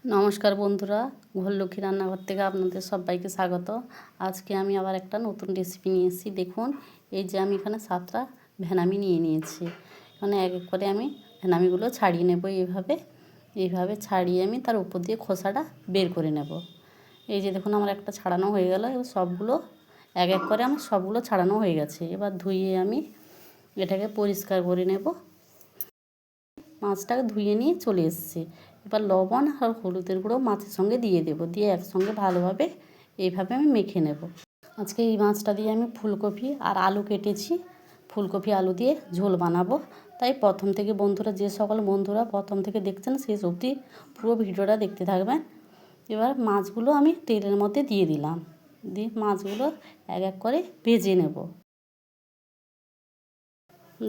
নমস্কার বন্ধুরা, ঘরলক্ষ্মী রান্নাঘর থেকে আপনাদের সবাইকে স্বাগত। আজকে আমি আবার একটা নতুন রেসিপি নিয়ে এসেছি। দেখুন, এই যে আমি এখানে 7টা ভেনামি নিয়ে নিয়েছি। এখানে এক এক করে আমি ভেনামিগুলো ছাড়িয়ে নেব। এইভাবে ছাড়িয়ে আমি তার উপর দিয়ে খোসাটা বের করে নেব। এই যে দেখুন, আমার একটা ছাড়ানো হয়ে গেল। এবার সবগুলো এক এক করে আমার সবগুলো ছাড়ানো হয়ে গেছে। এবার ধুয়ে আমি এটাকে পরিষ্কার করে নেব। মাছটাকে ধুয়ে নিয়ে চলে এসেছি। এবার লবণ আর হলুদের গুঁড়ো মাছের সঙ্গে দিয়ে দেবো, দিয়ে একসঙ্গে ভালোভাবে এইভাবে আমি মেখে নেব। আজকে এই মাছটা দিয়ে আমি ফুলকপি আর আলু কেটেছি, ফুলকপি আলু দিয়ে ঝোল বানাবো। তাই প্রথম থেকে বন্ধুরা, যে সকল বন্ধুরা প্রথম থেকে দেখছেন শেষ অবধি পুরো ভিডিওটা দেখতে থাকবেন। এবার মাছগুলো আমি তেলের মধ্যে দিয়ে দিলাম, দিয়ে মাছগুলো এক এক করে ভেজে নেব।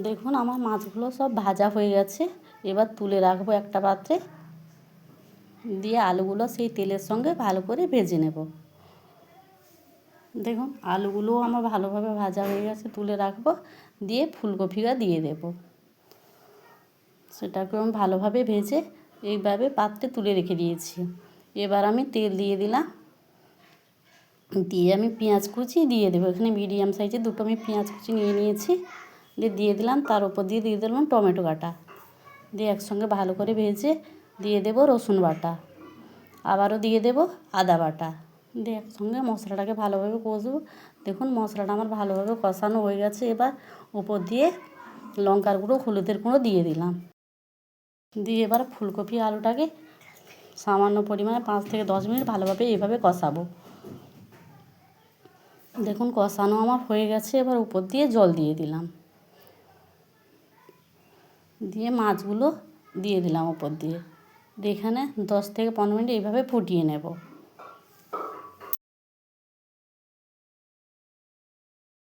দেখুন, আমার মাছগুলো সব ভাজা হয়ে গেছে। এবার তুলে রাখবো একটা পাত্রে, দিয়ে আলুগুলো সেই তেলের সঙ্গে ভালো করে ভেজে নেব। দেখুন, আলুগুলোও আমার ভালোভাবে ভাজা হয়ে গেছে, তুলে রাখবো। দিয়ে ফুলকপিটা দিয়ে দেব, সেটাকে আমি ভালোভাবে ভেজে এইভাবে পাত্রে তুলে রেখে দিয়েছি। এবার আমি তেল দিয়ে দিলাম, দিয়ে আমি পেঁয়াজ কুচি দিয়ে দেবো। এখানে মিডিয়াম সাইজের দুটো আমি পেঁয়াজ কুচি নিয়ে নিয়েছি, দিয়ে দিলাম। তার উপর দিয়ে দিলাম টমেটো কাটা, দিয়ে একসঙ্গে ভালো করে ভেজে দিয়ে দেব রসুন বাটা, আবারও দিয়ে দেব আদা বাটা, দিয়ে একসঙ্গে মশলাটাকে ভালোভাবে কষবো। দেখুন, মশলাটা আমার ভালোভাবে কষানো হয়ে গেছে। এবার উপর দিয়ে লঙ্কার গুঁড়ো, হলুদের গুঁড়ো দিয়ে দিলাম, দিয়ে এবার ফুলকপি আলুটাকে সামান্য পরিমাণে 5 থেকে 10 মিনিট ভালোভাবে এভাবে কষাবো। দেখুন, কষানো আমার হয়ে গেছে। এবার উপর দিয়ে জল দিয়ে দিলাম, দিয়ে মাছগুলো দিয়ে দিলাম উপর দিয়ে। এখানে 10 থেকে 15 মিনিট এইভাবে ফুটিয়ে নেব।